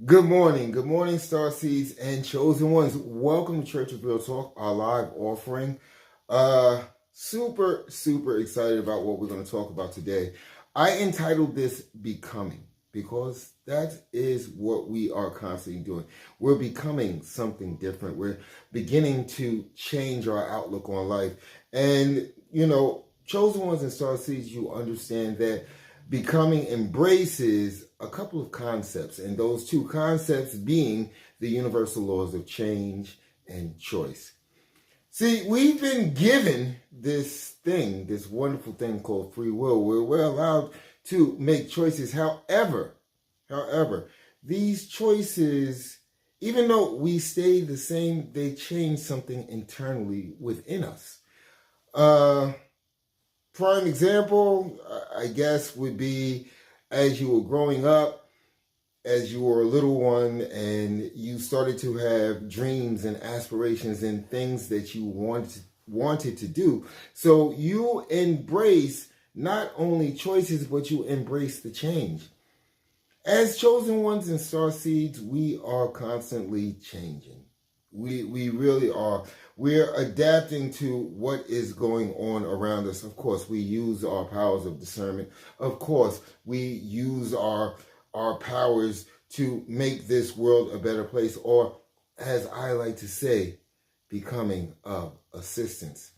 Good morning. Good morning, Star Seeds and Chosen Ones. Welcome to Church of Real Talk, our live offering. Super excited about what we're going to talk about today. I entitled this Becoming because that is what we are constantly doing. We're becoming something different. We're beginning to change our outlook on life. And, Chosen Ones and Star Seeds, you understand that becoming embraces a couple of concepts, and those two concepts being the universal laws of change and choice. See, we've been given this wonderful thing called free will, where we're allowed to make choices. However, these choices, even though we stay the same, they change something internally within us. Prime example, I guess, would be as you were growing up, as you were a little one, and you started to have dreams and aspirations and things that you wanted to do. So you embrace not only choices, but you embrace the change. As chosen ones and star seeds, we are constantly changing. We really are. We're adapting to what is going on around us. Of course, we use our powers of discernment. Of course, we use our powers to make this world a better place, or as I like to say, becoming of assistance.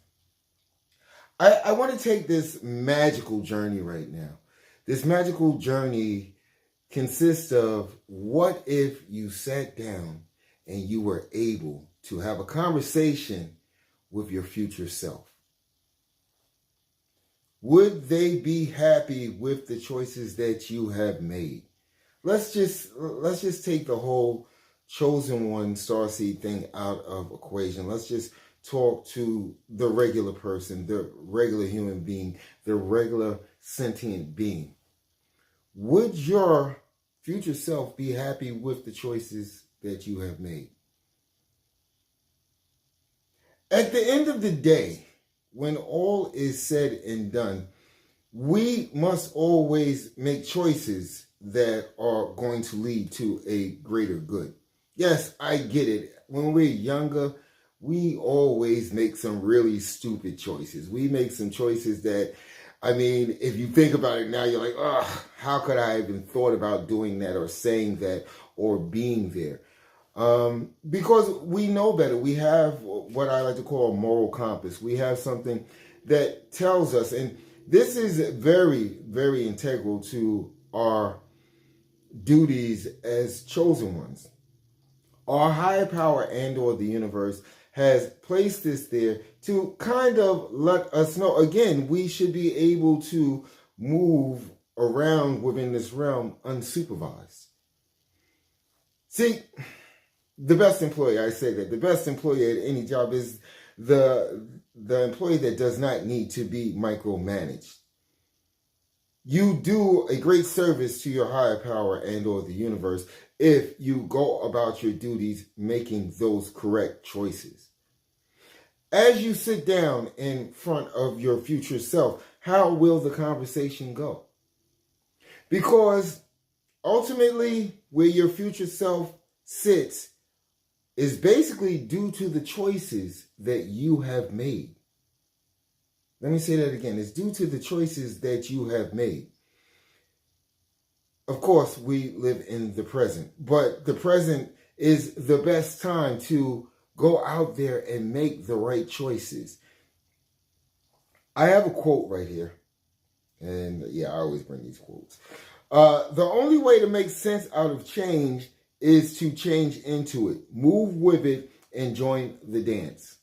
I want to take this magical journey right now. This magical journey consists of what if you sat down and you were able to have a conversation with your future self. Would they be happy with the choices that you have made? Let's just take the whole chosen one starseed thing out of equation. Let's just talk to the regular person, the regular human being, the regular sentient being. Would your future self be happy with the choices that you have made? At the end of the day, when all is said and done, we must always make choices that are going to lead to a greater good. Yes, I get it. When we're younger, we always make some really stupid choices. We make some choices that, if you think about it now, you're like, oh, how could I even thought about doing that or saying that or being there? Because we know better. We have what I like to call a moral compass. We have something that tells us, and this is very integral to our duties as chosen ones. Our higher power and or the universe has placed this there to kind of let us know, again, we should be able to move around within this realm unsupervised. See, the best employee, I say that, the best employee at any job is the employee that does not need to be micromanaged. You do a great service to your higher power and or the universe if you go about your duties making those correct choices. As you sit down in front of your future self, how will the conversation go? Because ultimately, where your future self sits is basically due to the choices that you have made. Let me say that again. It's due to the choices that you have made. Of course, we live in the present, but the present is the best time to go out there and make the right choices. I have a quote right here, and I always bring these quotes. The only way to make sense out of change is to change into it, move with it, and join the dance.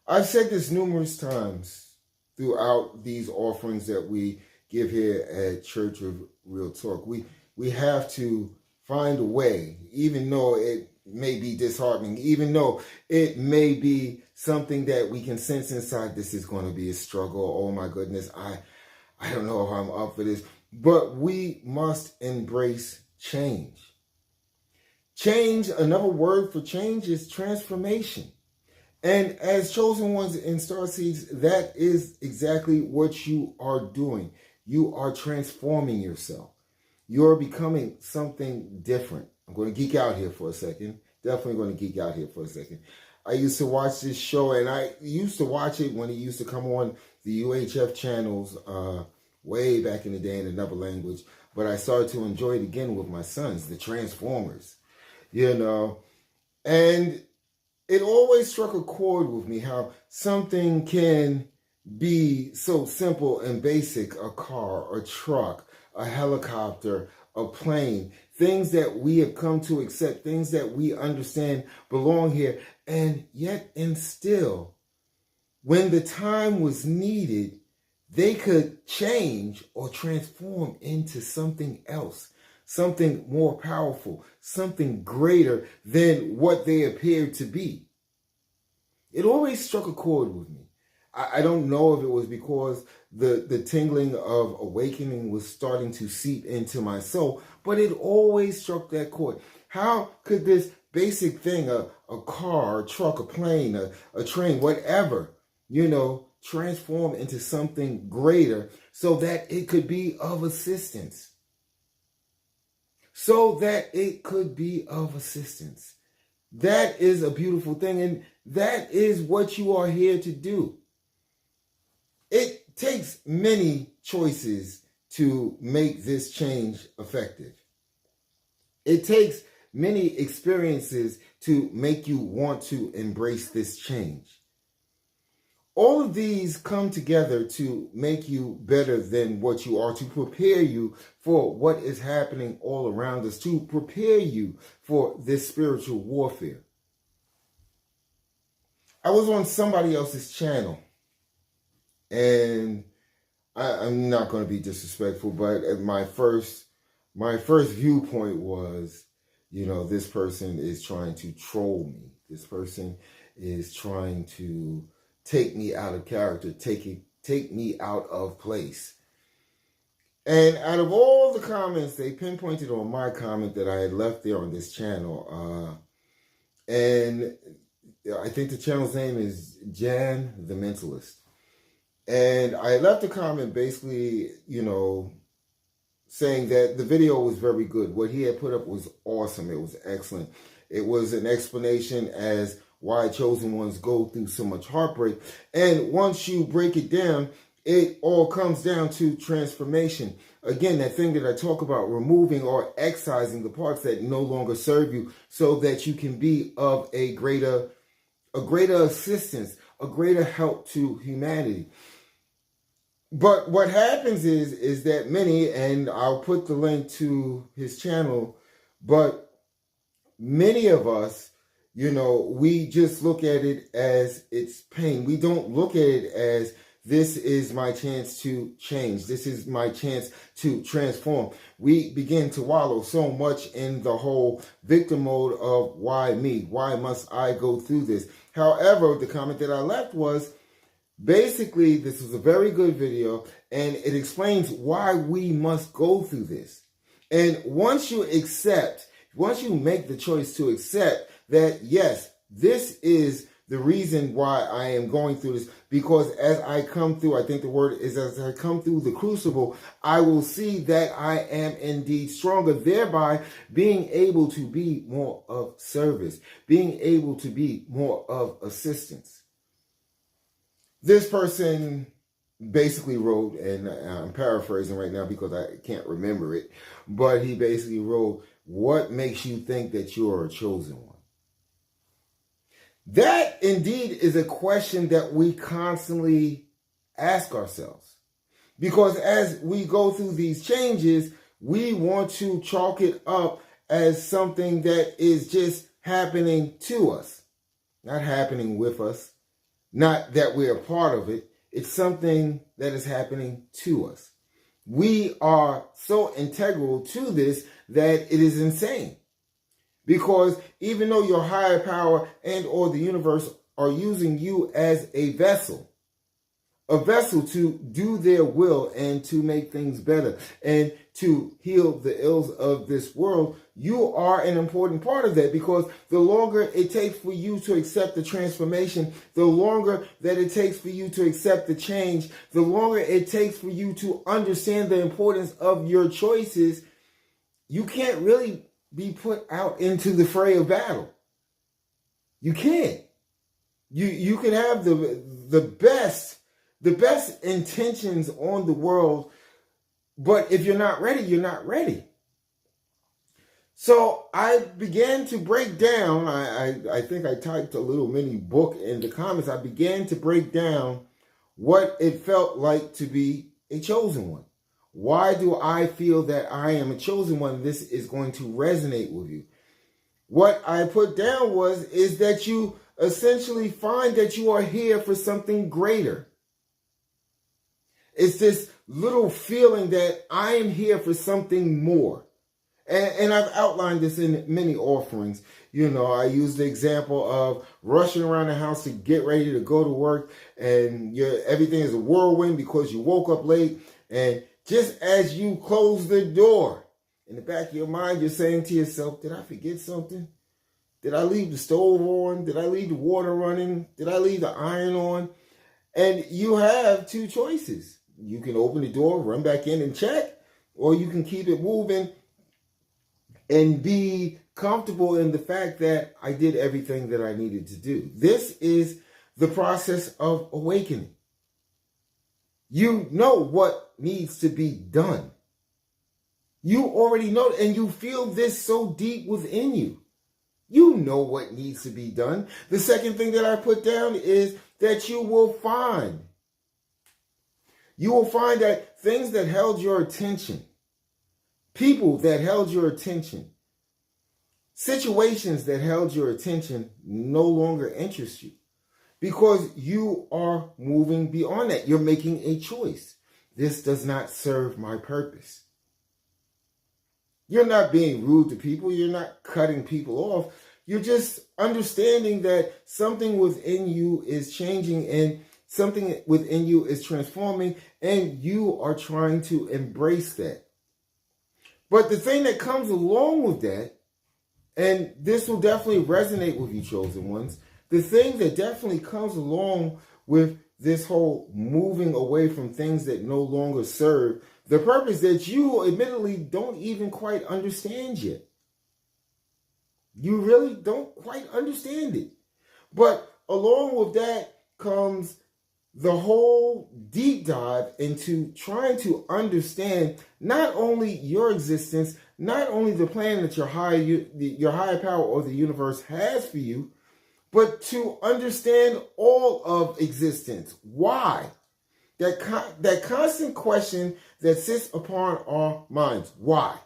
I've said this numerous times throughout these offerings that we give here at Church of Real Talk. We have to find a way, even though it may be disheartening, even though it may be something that we can sense inside, this is going to be a struggle. Oh my goodness, I don't know if I'm up for this. But we must embrace change. Change, another word for change is transformation. And as chosen ones in star seeds, that is exactly what you are doing. You are transforming yourself. you're becoming something different. I'm going to geek out here for a second. Definitely going to geek out here for a second. I used to watch this show, and I used to watch it when it used to come on the UHF channels way back in the day in another language. But I started to enjoy it again with my sons, the Transformers, you know. And it always struck a chord with me how something can be so simple and basic: a car, a truck, a helicopter, a plane, things that we have come to accept, things that we understand belong here. And yet and still, when the time was needed, they could change or transform into something else, something more powerful, something greater than what they appeared to be. It always struck a chord with me. I don't know if it was because the tingling of awakening was starting to seep into my soul, but it always struck that chord. How could this basic thing, a car, a truck, a plane, a train, whatever, you know, transform into something greater so that it could be of assistance? So that it could be of assistance. That is a beautiful thing, and that is what you are here to do. It takes many choices to make this change effective. It takes many experiences to make you want to embrace this change. All of these come together to make you better than what you are, to prepare you for what is happening all around us, to prepare you for this spiritual warfare. I was on somebody else's channel, and I'm not going to be disrespectful, but my first viewpoint was, you know, this person is trying to troll me. This person is trying to take me out of character, take me out of place. And out of all the comments, they pinpointed on my comment that I had left there on this channel. And I think the channel's name is Jan the Mentalist. And I left a comment basically, you know, saying that the video was very good. What he had put up was awesome. It was excellent. It was an explanation as why chosen ones go through so much heartbreak. And once you break it down, it all comes down to transformation. Again, that thing that I talk about, removing or excising the parts that no longer serve you so that you can be of a greater assistance, a greater help to humanity. But what happens is that many, and I'll put the link to his channel, but many of us, you know, we just look at it as it's pain. We don't look at it as this is my chance to change. This is my chance to transform. We begin to wallow so much in the whole victim mode of why me? Why must I go through this? However, the comment that I left was, basically, this is a very good video, and it explains why we must go through this. And once you make the choice to accept that, yes, this is the reason why I am going through this, because as I come through, I think the word is as I come through the crucible, I will see that I am indeed stronger, thereby being able to be more of service, being able to be more of assistance. This person basically wrote, and I'm paraphrasing right now because I can't remember it, but he basically wrote, what makes you think that you are a chosen one? That indeed is a question that we constantly ask ourselves. Because as we go through these changes, we want to chalk it up as something that is just happening to us, not happening with us. Not that we're a part of it. It's something that is happening to us. We are so integral to this that it is insane. Because even though your higher power and or the universe are using you as a vessel to do their will and to make things better and to heal the ills of this world, you are an important part of that, because the longer it takes for you to accept the transformation, the longer that it takes for you to accept the change, the longer it takes for you to understand the importance of your choices, you can't really be put out into the fray of battle. You can't. You can have the best intentions on the world, but if you're not ready, you're not ready. So I began to break down. I think I typed a little mini book in the comments. I began to break down what it felt like to be a chosen one. Why do I feel that I am a chosen one? This is going to resonate with you. What I put down is that you essentially find that you are here for something greater. It's this little feeling that I am here for something more. And I've outlined this in many offerings. You know, I use the example of rushing around the house to get ready to go to work, and everything is a whirlwind because you woke up late. And just as you close the door, in the back of your mind, you're saying to yourself, did I forget something? Did I leave the stove on? Did I leave the water running? Did I leave the iron on? And you have two choices. You can open the door, run back in and check, or you can keep it moving and be comfortable in the fact that I did everything that I needed to do. This is the process of awakening. You know what needs to be done. You already know, and you feel this so deep within you. You know what needs to be done. The second thing that I put down is that you will find that things that held your attention, people that held your attention, situations that held your attention no longer interest you because you are moving beyond that. You're making a choice. This does not serve my purpose. You're not being rude to people. You're not cutting people off. You're just understanding that something within you is changing and something within you is transforming, and you are trying to embrace that. But the thing that comes along with that, and this will definitely resonate with you, chosen ones, the thing that definitely comes along with this whole moving away from things that no longer serve the purpose that you admittedly don't even quite understand yet. You really don't quite understand it. But along with that comes the whole deep dive into trying to understand not only your existence, not only the plan that your higher power or the universe has for you, but to understand all of existence. Why? That constant question that sits upon our minds. Why?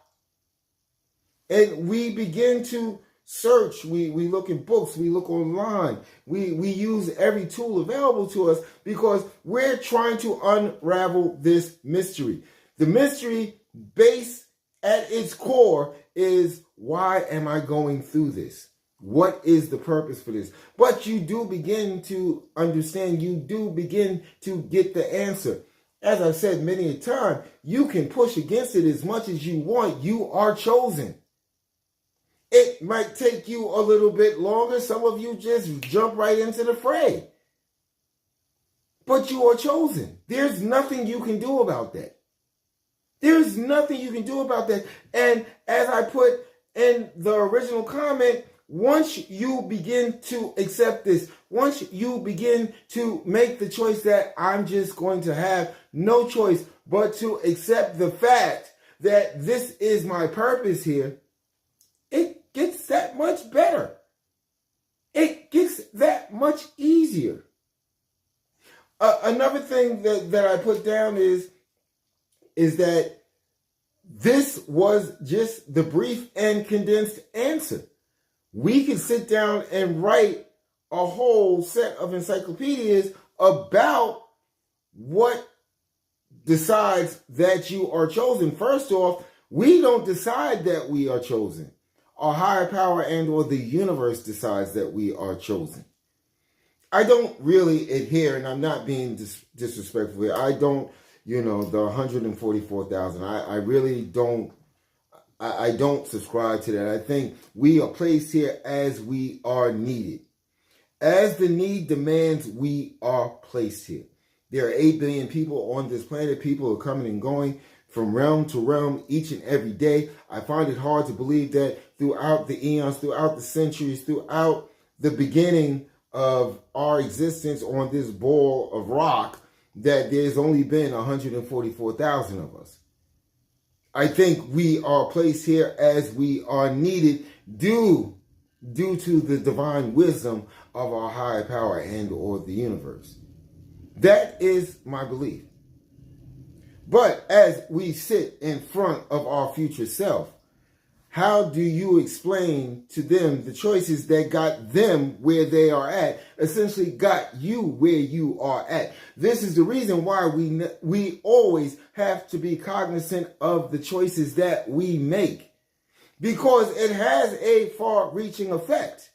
And we begin to search. We look in books. We look online. We use every tool available to us because we're trying to unravel this mystery. The mystery base at its core is, why am I going through this? What is the purpose for this? But you do begin to understand. You do begin to get the answer. As I've said many a time, you can push against it as much as you want. You are chosen. It might take you a little bit longer. Some of you just jump right into the fray. But you are chosen. There's nothing you can do about that. There's nothing you can do about that. And as I put in the original comment, once you begin to accept this, once you begin to make the choice that I'm just going to have no choice but to accept the fact that this is my purpose here, it gets that much better. It gets that much easier. Another thing that I put down is that this was just the brief and condensed answer. We can sit down and write a whole set of encyclopedias about what decides that you are chosen. First off, we don't decide that we are chosen. Our higher power and or the universe decides that we are chosen. I don't really adhere, and I'm not being disrespectful here. I don't, the 144,000. I really don't. I don't subscribe to that. I think we are placed here as we are needed. As the need demands, we are placed here. There are 8 billion people on this planet. People are coming and going. from realm to realm each and every day. I find it hard to believe that throughout the eons, throughout the centuries, throughout the beginning of our existence on this ball of rock, that there's only been 144,000 of us. I think we are placed here as we are needed due to the divine wisdom of our higher power and or the universe. That is my belief. But as we sit in front of our future self, how do you explain to them the choices that got them where they are at, essentially got you where you are at? This is the reason why we always have to be cognizant of the choices that we make, because it has a far-reaching effect.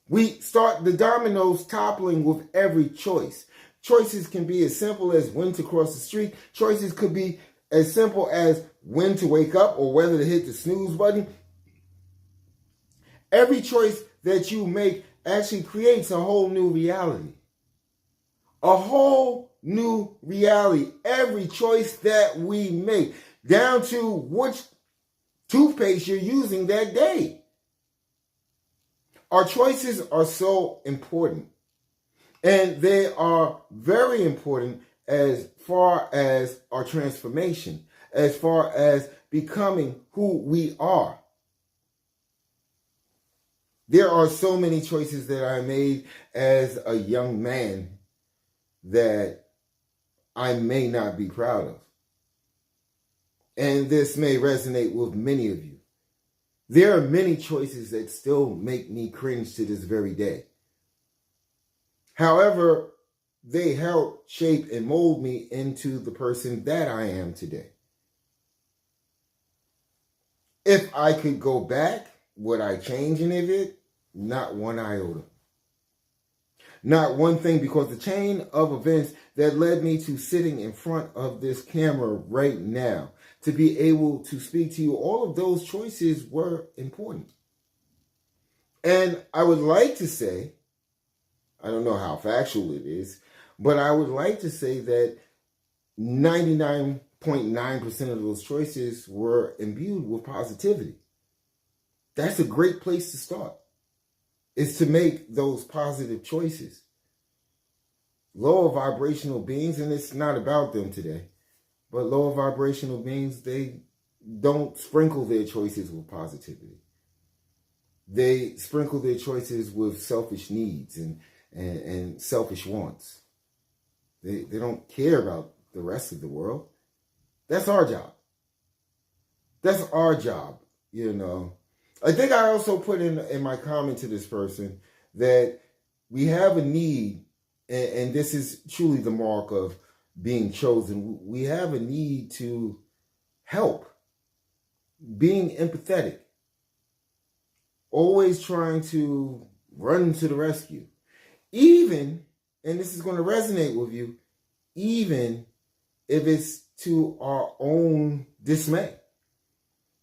We start the dominoes toppling with every choice. Choices can be as simple as when to cross the street. Choices could be as simple as when to wake up or whether to hit the snooze button. Every choice that you make actually creates a whole new reality. A whole new reality. Every choice that we make, down to which toothpaste you're using that day. Our choices are so important. And they are very important as far as our transformation, as far as becoming who we are. There are so many choices that I made as a young man that I may not be proud of. And this may resonate with many of you. There are many choices that still make me cringe to this very day. However, they help shape and mold me into the person that I am today. If I could go back, would I change any of it? Not one iota. Not one thing, because the chain of events that led me to sitting in front of this camera right now, to be able to speak to you, all of those choices were important. And I would like to say, I don't know how factual it is, but I would like to say that 99.9% of those choices were imbued with positivity. That's a great place to start, is to make those positive choices. Lower vibrational beings, and it's not about them today, but lower vibrational beings, they don't sprinkle their choices with positivity. They sprinkle their choices with selfish needs and selfish wants. They don't care about the rest of the world. That's our job. That's our job, you know. I think I also put in my comment to this person that we have a need, and this is truly the mark of being chosen. We have a need to help, being empathetic, always trying to run to the rescue. Even, and this is going to resonate with you, even if it's to our own dismay.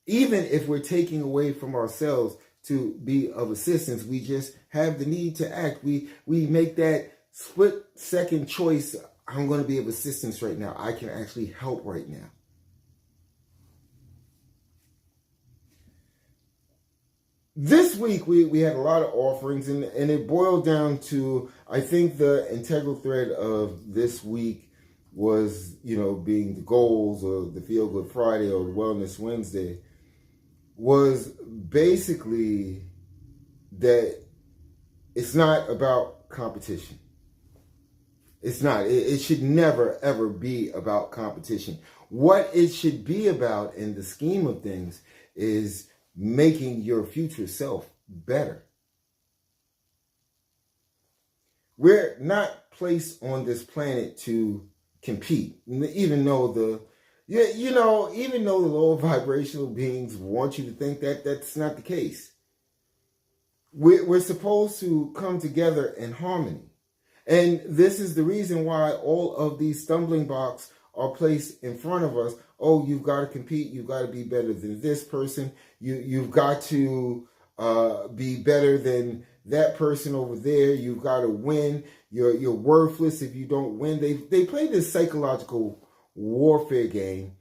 Even if we're taking away from ourselves to be of assistance, we just have the need to act. We make that split-second choice. I'm going to be of assistance right now. I can actually help right now. This week, we had a lot of offerings, and it boiled down to, I think the integral thread of this week was, being the goals or the Feel Good Friday or Wellness Wednesday, was basically that it's not about competition. It's not. It should never, ever be about competition. What it should be about in the scheme of things is making your future self better. We're not placed on this planet to compete, even though the lower vibrational beings want you to think that that's not the case. We're supposed to come together in harmony. And this is the reason why all of these stumbling blocks are placed in front of us. Oh, you've got to compete. You've got to be better than this person. You've got to be better than that person over there. You've got to win. You're worthless if you don't win. They play this psychological warfare game,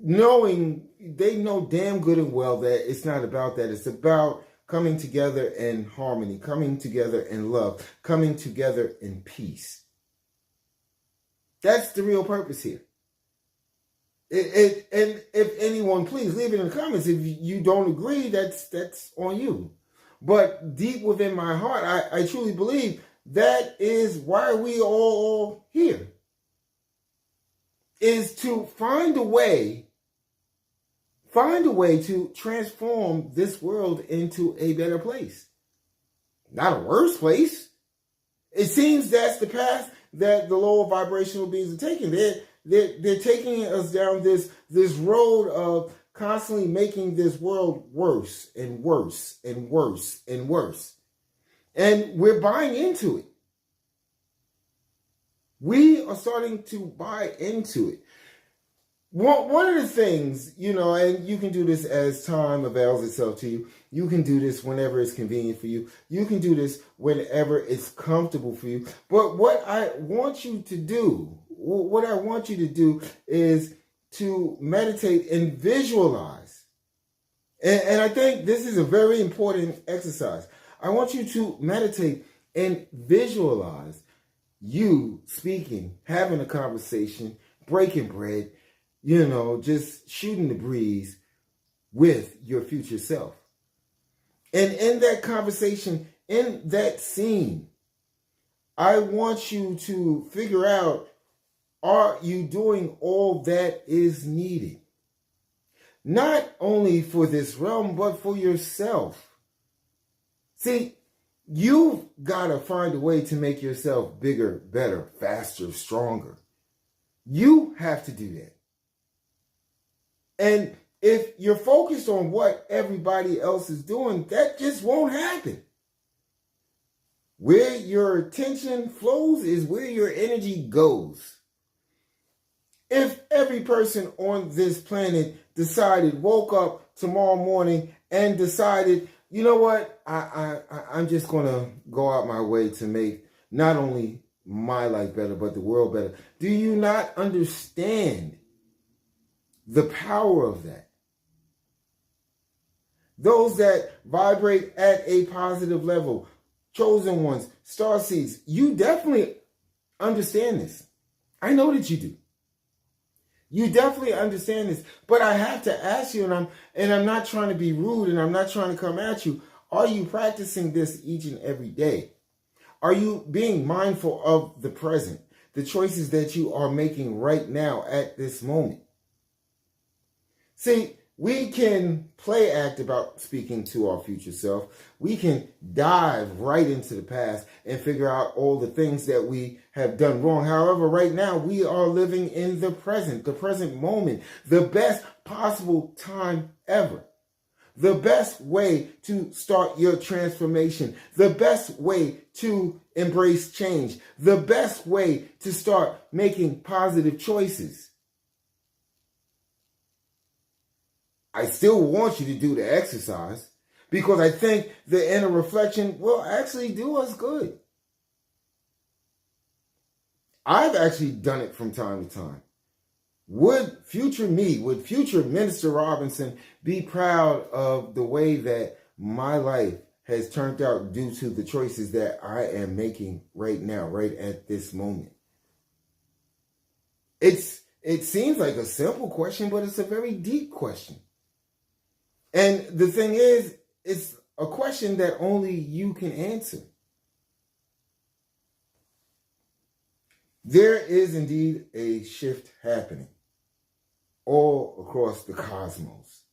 knowing they know damn good and well that it's not about that. It's about coming together in harmony, coming together in love, coming together in peace. That's the real purpose here. And if anyone, please leave it in the comments. If you don't agree, that's on you. But deep within my heart, I truly believe that is why we all here. Is to find a way to transform this world into a better place. Not a worse place. It seems that's the path that the lower vibrational beings are taking. They're taking us down this road of constantly making this world worse and worse and worse and worse. And we're buying into it. We are starting to buy into it. One of the things, and you can do this as time avails itself to you. You can do this whenever it's convenient for you. You can do this whenever it's comfortable for you. But what I want you to do is to meditate and visualize. And I think this is a very important exercise. I want you to meditate and visualize you speaking, having a conversation, breaking bread, just shooting the breeze with your future self. And in that conversation, in that scene, I want you to figure out, are you doing all that is needed? Not only for this realm, but for yourself. See, you've got to find a way to make yourself bigger, better, faster, stronger. You have to do that. And if you're focused on what everybody else is doing, that just won't happen. Where your attention flows is where your energy goes. If every person on this planet woke up tomorrow morning and decided, you know what, I'm just going to go out my way to make not only my life better, but the world better. Do you not understand the power of that? Those that vibrate at a positive level, chosen ones, starseeds, you definitely understand this. I know that you do. You definitely understand this. But I have to ask you, and I'm not trying to be rude, and I'm not trying to come at you. Are you practicing this each and every day? Are you being mindful of the present, the choices that you are making right now at this moment? See, we can play act about speaking to our future self. We can dive right into the past and figure out all the things that we have done wrong. However, right now we are living in the present moment, the best possible time ever. The best way to start your transformation, the best way to embrace change, the best way to start making positive choices. I still want you to do the exercise because I think the inner reflection will actually do us good. I've actually done it from time to time. Would future Minister Robinson be proud of the way that my life has turned out due to the choices that I am making right now, right at this moment? It seems like a simple question, but it's a very deep question. And the thing is, it's a question that only you can answer. There is indeed a shift happening all across the cosmos.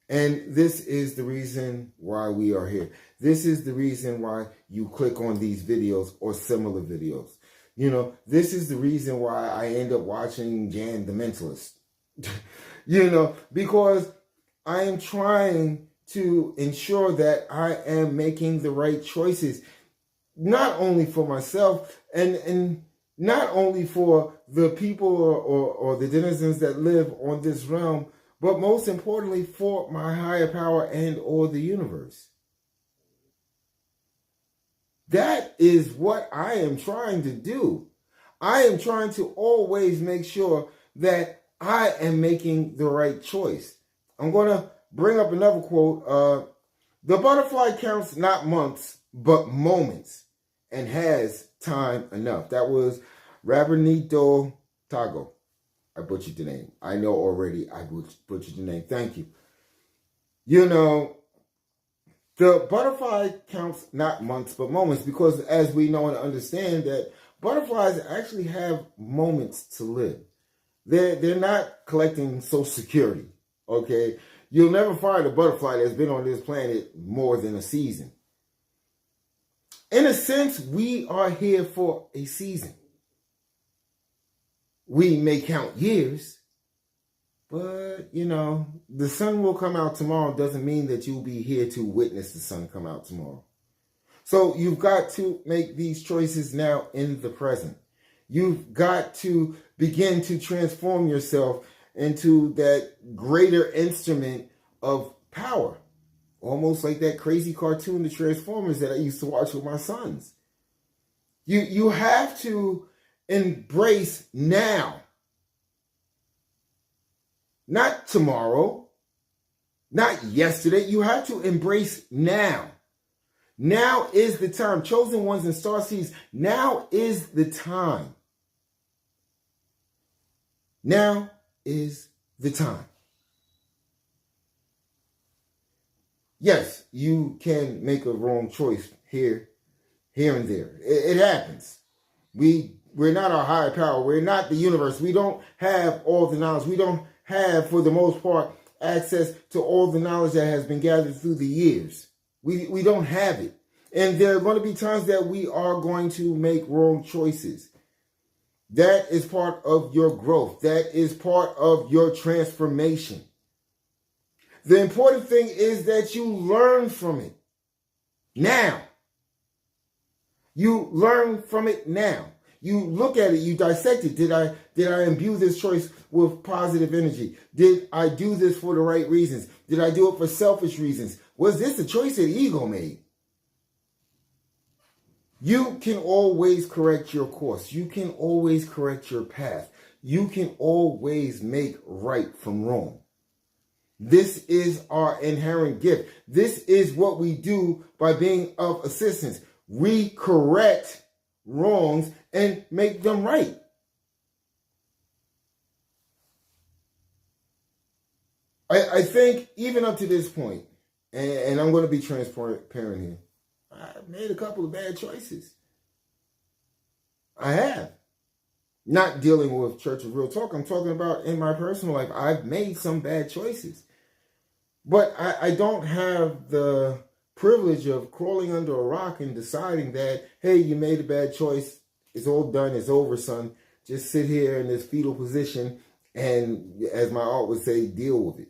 And this is the reason why we are here. This is the reason why you click on these videos or similar videos. This is the reason why I end up watching Jan the Mentalist. Because I am trying to ensure that I am making the right choices, not only for myself and not only for the people or the denizens that live on this realm, but most importantly for my higher power and or the universe. That is what I am trying to do. I am trying to always make sure that I am making the right choice. I'm going to bring up another quote. The butterfly counts not months, but moments, and has time enough. That was Rabinito Tago. I butchered the name. I know already I butchered the name. Thank you. You know, the butterfly counts not months, but moments, because as we know and understand that butterflies actually have moments to live. They're not collecting Social Security, okay? You'll never find a butterfly that's been on this planet more than a season. In a sense, we are here for a season. We may count years, but, you know, the sun will come out tomorrow doesn't mean that you'll be here to witness the sun come out tomorrow. So you've got to make these choices now in the present. You've got to begin to transform yourself into that greater instrument of power. Almost like that crazy cartoon, The Transformers, that I used to watch with my sons. You have to embrace now. Not tomorrow. Not yesterday. You have to embrace now. Now is the time. Chosen ones and starseeds, now is the time. Now is the time. Yes, you can make a wrong choice here and there. It happens. We're not our higher power. We're not the universe. We don't have all the knowledge. We don't have, for the most part, access to all the knowledge that has been gathered through the years. We don't have it. And there are going to be times that we are going to make wrong choices. That is part of your growth. That is part of your transformation. The important thing is that you learn from it now. You learn from it now. You look at it, you dissect it. Did I imbue this choice with positive energy? Did I do this for the right reasons? Did I do it for selfish reasons? Was this a choice that ego made? You can always correct your course. You can always correct your path. You can always make right from wrong. This is our inherent gift. This is what we do by being of assistance. We correct wrongs and make them right. I think even up to this point, and I'm going to be transparent here, I've made a couple of bad choices. I have. Not dealing with Church of Real Talk. I'm talking about in my personal life. I've made some bad choices. But I don't have the privilege of crawling under a rock and deciding that, hey, you made a bad choice. It's all done. It's over, son. Just sit here in this fetal position and, as my art would say, deal with it.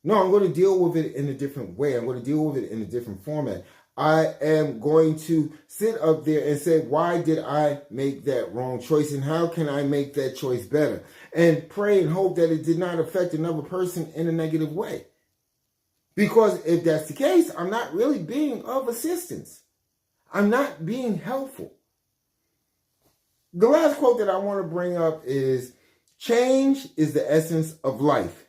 No, I'm going to deal with it in a different way. I'm going to deal with it in a different format. I am going to sit up there and say, why did I make that wrong choice? And how can I make that choice better? And pray and hope that it did not affect another person in a negative way. Because if that's the case, I'm not really being of assistance. I'm not being helpful. The last quote that I want to bring up is, change is the essence of life.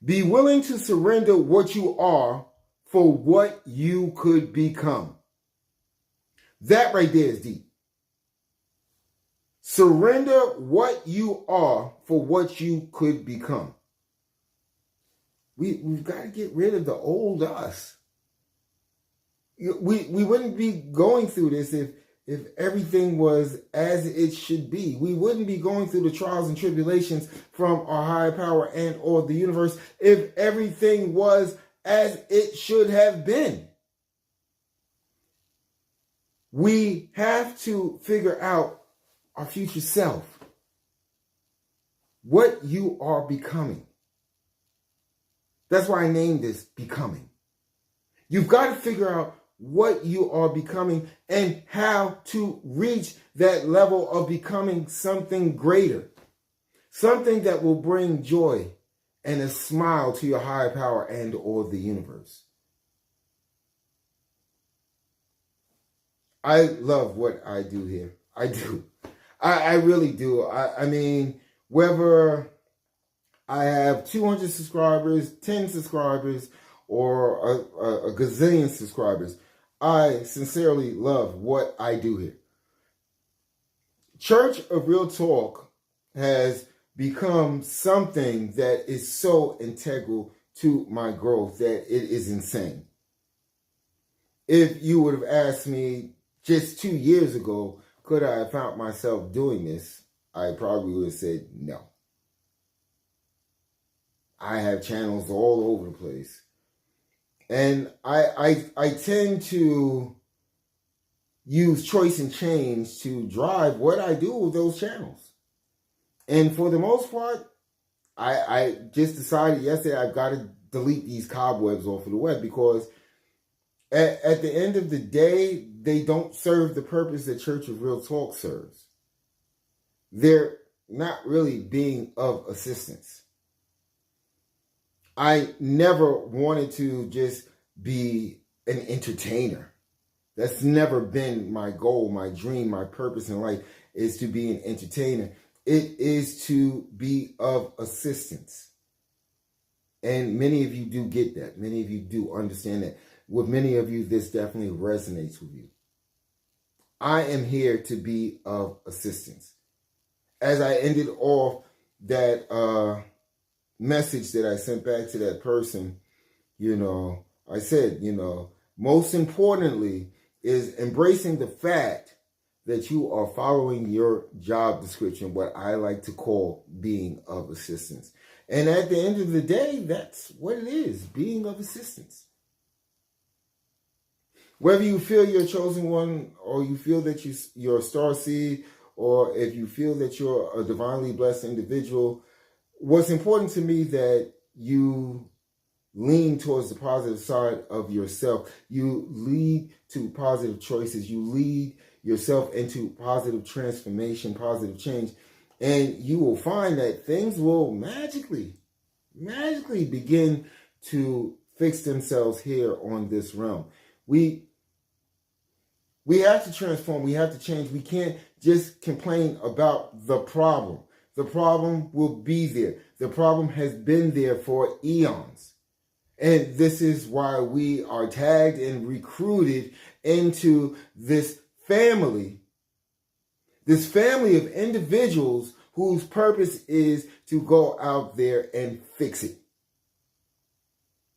Be willing to surrender what you are for what you could become. That right there is deep. Surrender what you are for what you could become. We've got to get rid of the old us. We wouldn't be going through this if everything was as it should be. We wouldn't be going through the trials and tribulations from our higher power and or the universe if everything was as it should have been. We have to figure out our future self. What you are becoming. That's why I named this Becoming. You've got to figure out what you are becoming and how to reach that level of becoming something greater. Something that will bring joy and a smile to your higher power and or the universe. I love what I do here. I do. I really do. I mean, whether I have 200 subscribers, 10 subscribers, or a gazillion subscribers. I sincerely love what I do here. Church of Real Talk has become something that is so integral to my growth that it is insane. If you would have asked me just 2 years ago, could I have found myself doing this? I probably would have said no. I have channels all over the place. And I tend to use choice and change to drive what I do with those channels. And for the most part, I just decided yesterday I've got to delete these cobwebs off of the web, because at the end of the day, they don't serve the purpose that Church of Real Talk serves. They're not really being of assistance. I never wanted to just be an entertainer. That's never been my goal, my dream, my purpose in life is to be an entertainer. It is to be of assistance. And many of you do get that. Many of you do understand that. With many of you, this definitely resonates with you. I am here to be of assistance. As I ended off that message that I sent back to that person, I said, most importantly is embracing the fact that you are following your job description, what I like to call being of assistance. And at the end of the day, that's what it is, being of assistance. Whether you feel you're a chosen one, or you feel that you're a star seed, or if you feel that you're a divinely blessed individual, what's important to me that you lean towards the positive side of yourself. You lead to positive choices. You lead yourself into positive transformation, positive change. And you will find that things will magically begin to fix themselves here on this realm. We have to transform. We have to change. We can't just complain about the problem. The problem will be there. The problem has been there for eons. And this is why we are tagged and recruited into this family of individuals whose purpose is to go out there and fix it.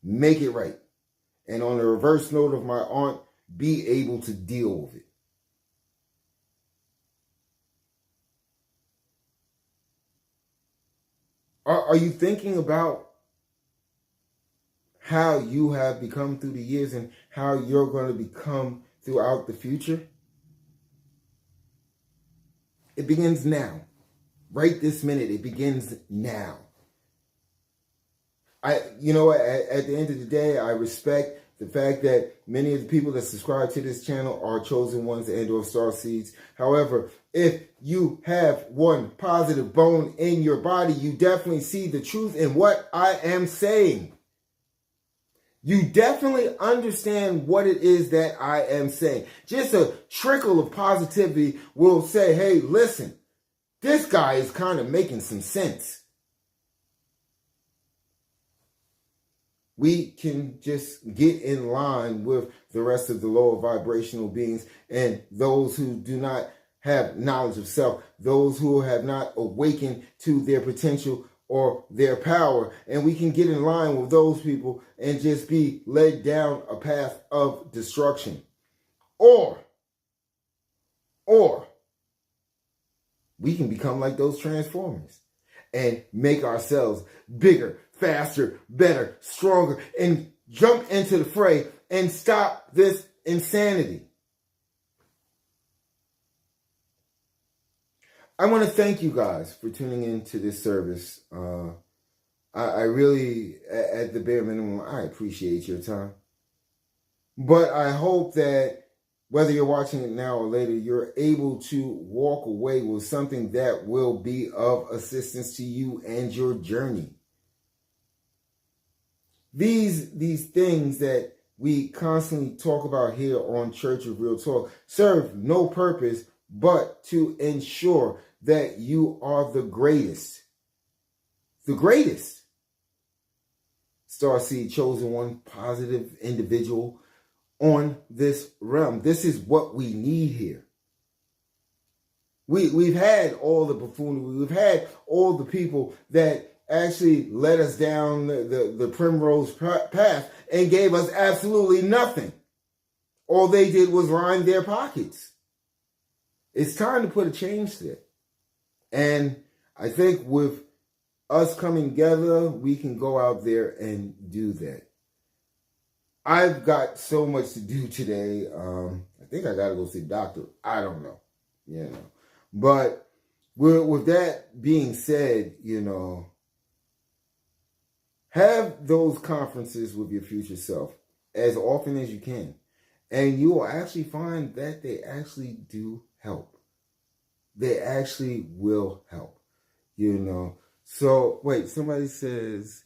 Make it right. And on the reverse note of my aunt, be able to deal with it. Are you thinking about how you have become through the years and how you're going to become throughout the future? It begins now. Right this minute, it begins now. At the end of the day, I respect the fact that many of the people that subscribe to this channel are chosen ones and or star seeds. However, if you have one positive bone in your body, you definitely see the truth in what I am saying. You definitely understand what it is that I am saying. Just a trickle of positivity will say, hey, listen, this guy is kind of making some sense. We can just get in line with the rest of the lower vibrational beings and those who do not have knowledge of self, those who have not awakened to their potential or their power. And we can get in line with those people and just be led down a path of destruction. Or we can become like those Transformers and make ourselves bigger, faster, better, stronger, and jump into the fray and stop this insanity. I want to thank you guys for tuning into this service. I really, at the bare minimum, I appreciate your time. But I hope that whether you're watching it now or later, you're able to walk away with something that will be of assistance to you and your journey. These things that we constantly talk about here on Church of Real Talk serve no purpose but to ensure that you are the greatest the greatest starseed chosen one, positive individual on this realm. This is what we need here. We've had all the buffoonery. We've had all the people that actually led us down the primrose path and gave us absolutely nothing. All they did was line their pockets. It's time to put a change to it. And I think with us coming together, we can go out there and do that. I've got so much to do today. I think I got to go see the doctor. I don't know. But with that being said, have those conferences with your future self as often as you can. And you will actually find that they actually do help. They actually will help, So, wait, somebody says,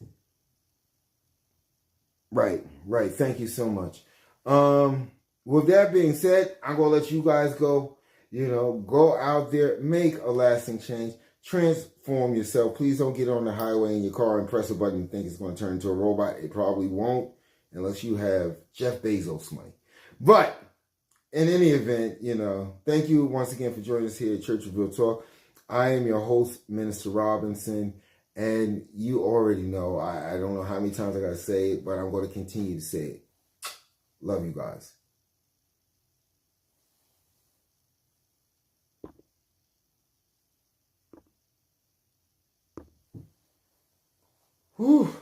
right. Thank you so much. With that being said, I'm going to let you guys go. Go out there, make a lasting change, transform yourself. Please don't get on the highway in your car and press a button and think it's going to turn into a robot. It probably won't unless you have Jeff Bezos money. But in any event, thank you once again for joining us here at Church of Real Talk. I am your host, Minister Robinson, and you already know, I don't know how many times I got to say it, but I'm going to continue to say it. Love you guys. Whew.